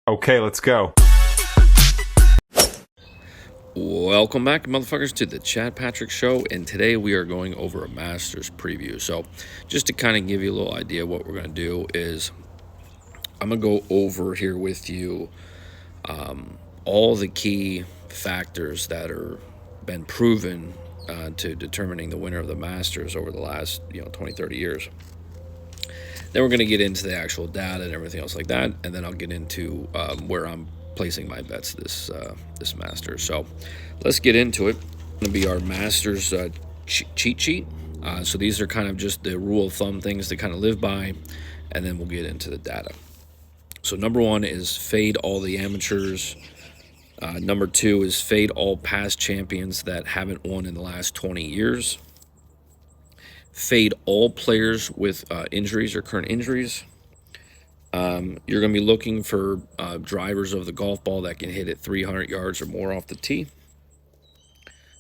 Okay, let's go. Welcome back, motherfuckers, to the Chad Patrick Show, and today we are going over a Masters preview. So, just to kind of give you a little idea, what we're going to do is I'm going to go over here with you all the key factors that are been proven to determining the winner of the Masters over the last 20, 30 years. Then we're going to get into the actual data and everything else like that, and then I'll get into where I'm placing my bets this Masters. So let's get into it. It's going to be our Masters cheat sheet. So these are kind of just the rule of thumb things to kind of live by, and then we'll get into the data. So number one is fade all the amateurs. Number two is fade all past champions that haven't won in the last 20 years. Fade all players with injuries or current injuries. You're going to be looking for drivers of the golf ball that can hit it 300 yards or more off the tee.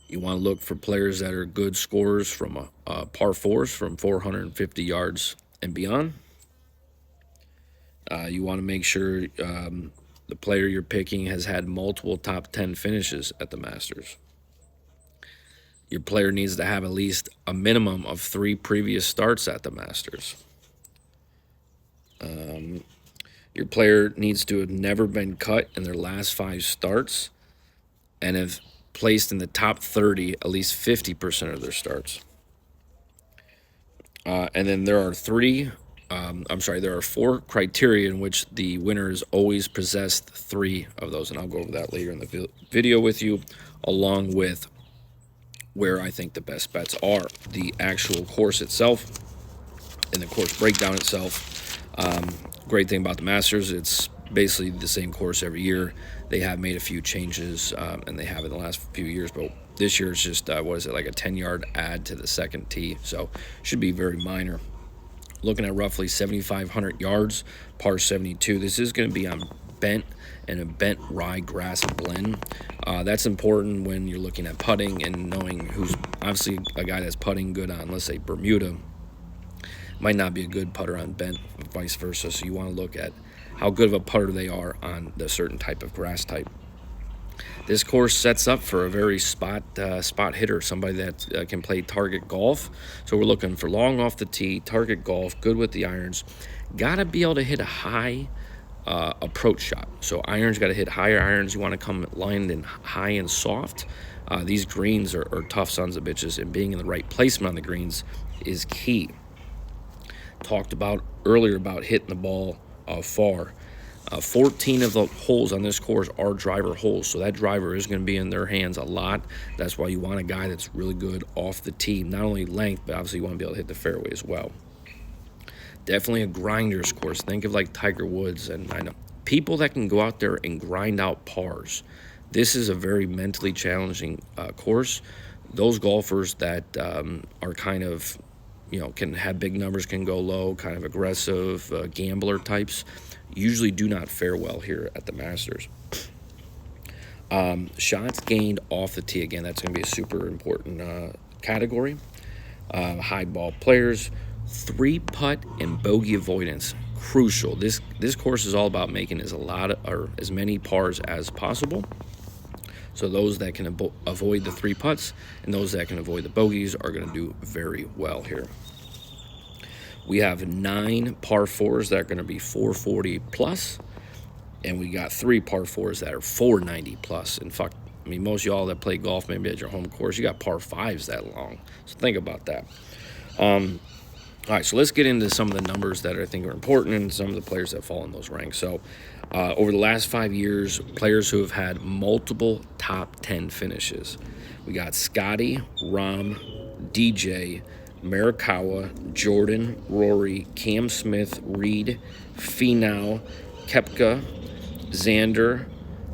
You want to look for players that are good scorers from par fours from 450 yards and beyond. You want to make sure the player you're picking has had multiple top 10 finishes at the Masters. Your player needs to have at least a minimum of 3 previous starts at the Masters. Your player needs to have never been cut in their last 5 starts and have placed in the top 30 at least 50% of their starts. And then there are 4 criteria in which the winner has always possessed 3 of those, and I'll go over that later in the video with you, along with where I think the best bets are. The actual course itself and the course breakdown itself. Great thing about the Masters, it's basically the same course every year. They have made a few changes, and they have in the last few years, but this year it's just, like a 10-yard add to the second tee, so should be very minor. Looking at roughly 7,500 yards, par 72. This is going to be on bent and a bent ryegrass blend. That's important when you're looking at putting and knowing who's obviously a guy that's putting good on, let's say, Bermuda. Might not be a good putter on bent, vice versa. So you want to look at how good of a putter they are on the certain type of grass type. This course sets up for a very spot hitter, somebody that can play target golf. So we're looking for long off the tee, target golf, good with the irons. Got to be able to hit a high approach shot. So irons got to hit higher irons. You want to come lined in high and soft. These greens are tough sons of bitches, and being in the right placement on the greens is key. Talked about earlier about hitting the ball far. 14 of the holes on this course are driver holes, so that driver is going to be in their hands a lot. That's why you want a guy that's really good off the tee. Not only length, but obviously you want to be able to hit the fairway as well. Definitely a grinder's course. Think of like Tiger Woods, and I know people that can go out there and grind out pars. This is a very mentally challenging course. Those golfers that are kind of, can have big numbers, can go low, kind of aggressive, gambler types, usually do not fare well here at the Masters. Shots gained off the tee, again, that's going to be a super important category. High ball players, 3-putt and bogey avoidance, crucial. This course is all about making as many pars as possible. So those that can avoid the 3 putts and those that can avoid the bogeys are going to do very well here. We have 9 par 4s that are going to be 440 plus, and we got 3 par 4s that are 490 plus. And most of y'all that play golf, maybe at your home course, you got par 5s that long. So think about that. All right, so let's get into some of the numbers that I think are important and some of the players that fall in those ranks. So over the last 5 years, players who have had multiple top 10 finishes. We got Scotty, Rahm, DJ, Morikawa, Jordan, Rory, Cam Smith, Reed, Finau, Koepka, Xander,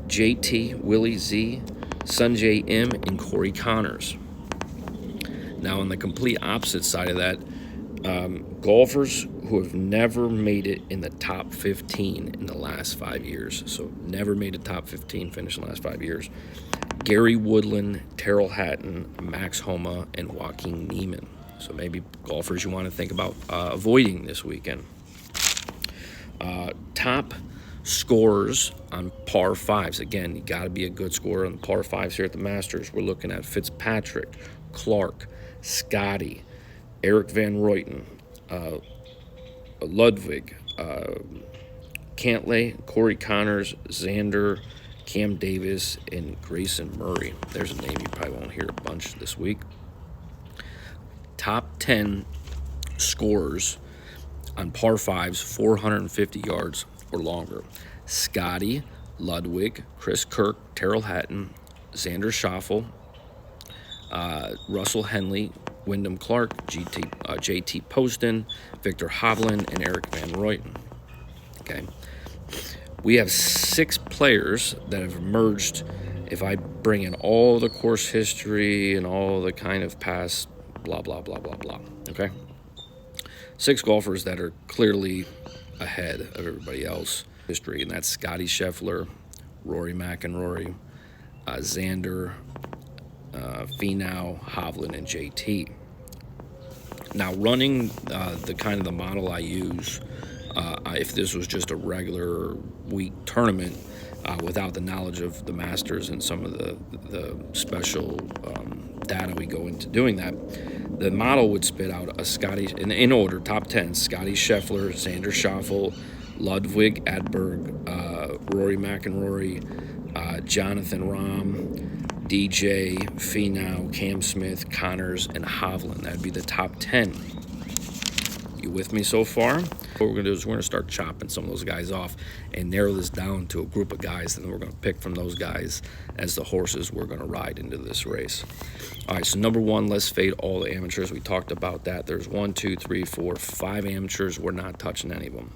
JT, Willie Z, Sungjae Im, and Corey Connors. Now, on the complete opposite side of that, golfers who have never made it in the top 15 in the last 5 years. So never made a top 15 finish in the last 5 years. Gary Woodland, Terrell Hatton, Max Homa, and Joaquin Niemann. So maybe golfers you want to think about avoiding this weekend. Top Scores on par fives. Again, you got to be a good scorer on par fives here at the Masters. We're looking at Fitzpatrick, Clark, Scotty, Eric Van Rooyen, Ludwig, Cantlay, Corey Connors, Xander, Cam Davis, and Grayson Murray. There's a name you probably won't hear a bunch this week. Top 10 scores on par fives, 450 yards or longer. Scotty, Ludwig, Chris Kirk, Terrell Hatton, Xander Schauffele, Russell Henley, Wyndham Clark, JT Poston, Victor Hovland, and Eric Van Rooyen. Okay. We have 6 players that have emerged. If I bring in all the course history and all the kind of past blah, blah, blah, blah, blah. Okay. 6 golfers that are clearly ahead of everybody else history, and that's Scotty Scheffler, Rory McIlroy, Xander, Finau, Hovland, and JT. Now, running the kind of the model I use, if this was just a regular week tournament without the knowledge of the Masters and some of the special data we go into doing that, the model would spit out a Scotty, in order, top 10, Scotty Scheffler, Xander Schauffele, Ludwig Edberg, Rory McIlroy, Jonathan Rahm, DJ, Finau, Cam Smith, Connors, and Hovland. That'd be the top 10. You with me so far? What we're going to do is we're going to start chopping some of those guys off and narrow this down to a group of guys, and then we're going to pick from those guys as the horses we're going to ride into this race. All right, so number 1, let's fade all the amateurs. We talked about that. There's 1, 2, 3, 4, 5 amateurs. We're not touching any of them.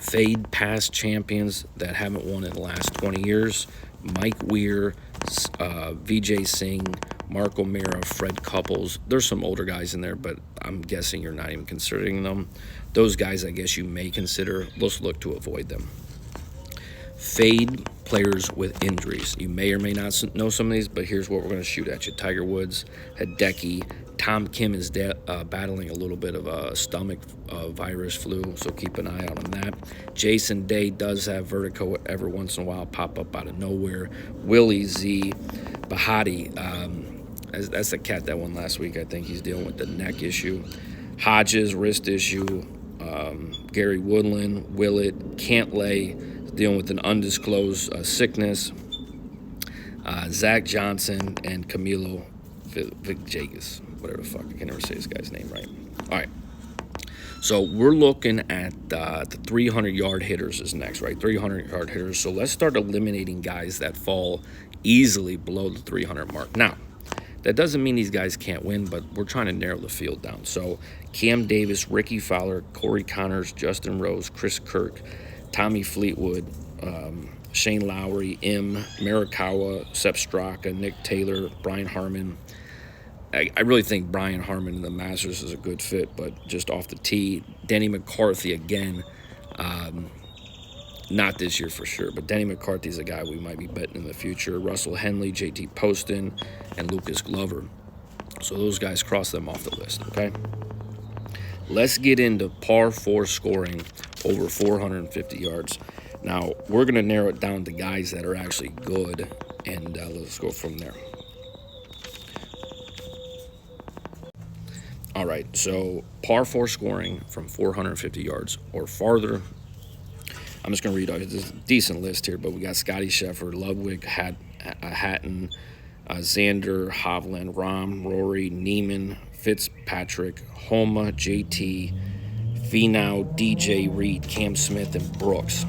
Fade past champions that haven't won in the last 20 years. Mike Weir, Vijay Singh, Mark O'Meara, Fred Couples. There's some older guys in there, but I'm guessing you're not even considering them. Those guys, I guess you may consider. Let's look to avoid them. Fade players with injuries. You may or may not know some of these, but here's what we're going to shoot at you. Tiger Woods, Hideki. Tom Kim is battling a little bit of a stomach virus flu, so keep an eye out on that. Jason Day does have vertigo every once in a while, pop up out of nowhere. Willie Z. Bahati, that's the cat that won last week. I think he's dealing with the neck issue. Hodges, wrist issue. Gary Woodland, Willett, Cantlay, dealing with an undisclosed sickness. Zach Johnson and Camilo Villegas, whatever the fuck, I can never say this guy's name right. All right, so we're looking at the 300-yard hitters is next, right? 300-yard hitters. So let's start eliminating guys that fall easily below the 300 mark. Now, that doesn't mean these guys can't win, but we're trying to narrow the field down. So Cam Davis, Ricky Fowler, Corey Connors, Justin Rose, Chris Kirk, Tommy Fleetwood, Shane Lowry, Morikawa, Sepp Straka, Nick Taylor, Brian Harman. I really think Brian Harman in the Masters is a good fit, but just off the tee, Denny McCarthy again. Not this year for sure, but Denny McCarthy is a guy we might be betting in the future. Russell Henley, JT Poston, and Lucas Glover. So those guys, cross them off the list, okay? Let's get into par 4 scoring over 450 yards. Now, we're going to narrow it down to guys that are actually good, and let's go from there. All right, so par 4 scoring from 450 yards or farther. I'm just going to read out this decent list here, but we got Scotty Scheffler, Ludwig, Hatton, Xander, Hovland, Rahm, Rory, Neiman, Fitzpatrick, Homa, JT, Finau, DJ, Reed, Cam Smith, and Brooks.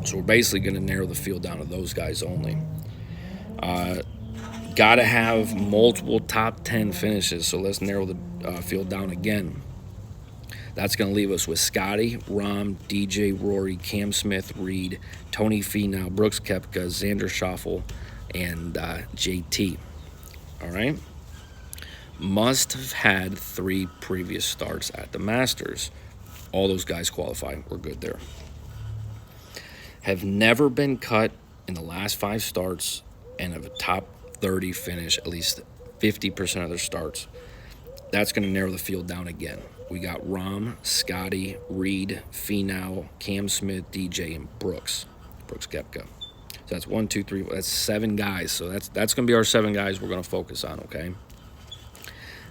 So we're basically going to narrow the field down to those guys only. Got to have multiple top 10 finishes, so let's narrow the field down again. That's going to leave us with Scotty, Rahm, DJ, Rory, Cam Smith, Reed, Tony Finau, Brooks Koepka, Xander Schauffele, and JT. All right? Must have had 3 previous starts at the Masters. All those guys qualify. We're good there. Have never been cut in the last 5 starts and have a top 30 finish, at least 50% of their starts. That's going to narrow the field down again. we got Rahm, Scotty, Reed, Finau, Cam Smith, DJ, and Brooks Koepka. So that's 1, 2, 3. That's 7 guys. So that's going to be our 7 guys we're going to focus on, okay?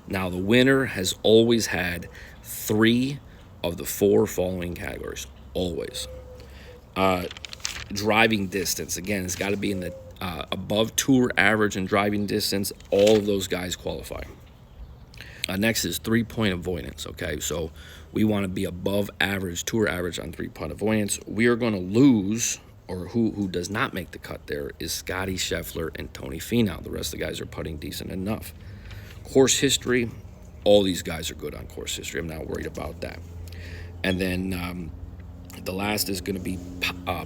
Now, the winner has always had 3 of the 4 following categories. Always. Driving distance. Again, it's got to be in the above tour average in driving distance. All of those guys qualify. Next is 3-point avoidance, okay? So we want to be above average, tour average on 3-point avoidance. We are going to lose, or who does not make the cut there, is Scotty Scheffler and Tony Finau. The rest of the guys are putting decent enough. Course history, all these guys are good on course history. I'm not worried about that. And then the last is going to be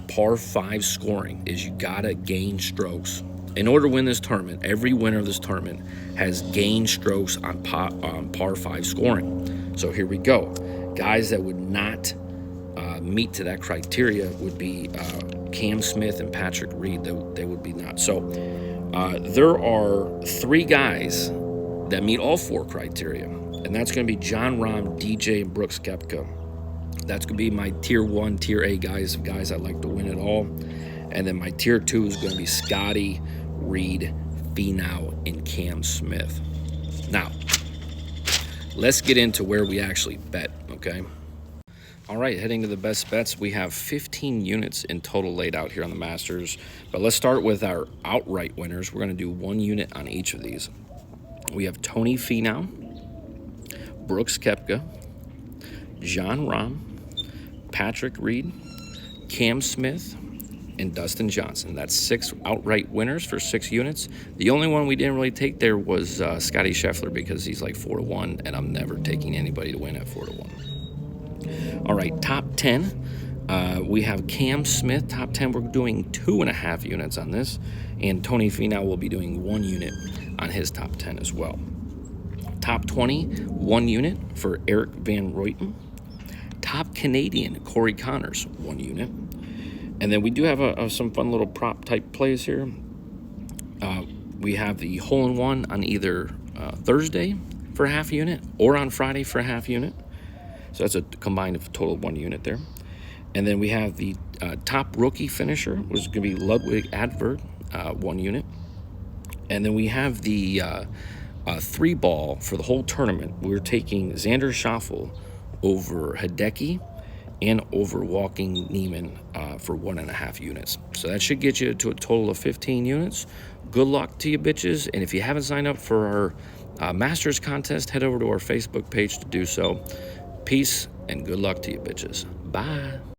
par 5 scoring, is you got to gain strokes. In order to win this tournament, every winner of this tournament has gained strokes on par 5 scoring. So here we go. Guys that would not meet to that criteria would be Cam Smith and Patrick Reed. They would be not. So there are 3 guys that meet all 4 criteria, and that's going to be Jon Rahm, DJ, and Brooks Koepka. That's going to be my tier 1, tier A guys that like to win it all. And then my tier 2 is going to be Scotty, Reed, Finau, and Cam Smith. Now, let's get into where we actually bet, okay? All right, heading to the best bets, we have 15 units in total laid out here on the Masters. But let's start with our outright winners. We're going to do 1 unit on each of these. We have Tony Finau, Brooks Koepka, Jon Rahm, Patrick Reed, Cam Smith, and Dustin Johnson. That's 6 outright winners for 6 units. The only one we didn't really take there was Scotty Scheffler, because he's like 4-1, and I'm never taking anybody to win at 4-1. All right, top 10. We have Cam Smith, top 10. We're doing 2.5 units on this, and Tony Finau will be doing 1 unit on his top 10 as well. Top 20, 1 unit for Erik van Rooyen. Top Canadian, Corey Conners, 1 unit. And then we do have some fun little prop type plays here. We have the hole-in-one on either Thursday for a half unit or on Friday for a half unit. So that's a combined of total of 1 unit there. And then we have the top rookie finisher, which is going to be Ludwig Adberg, 1 unit. And then we have the 3-ball for the whole tournament. We're taking Xander Schauffele over Hideki and over Joaquin Niemann for 1.5 units. So that should get you to a total of 15 units. Good luck to you, bitches. And if you haven't signed up for our Masters contest, head over to our Facebook page to do so. Peace and good luck to you, bitches. Bye.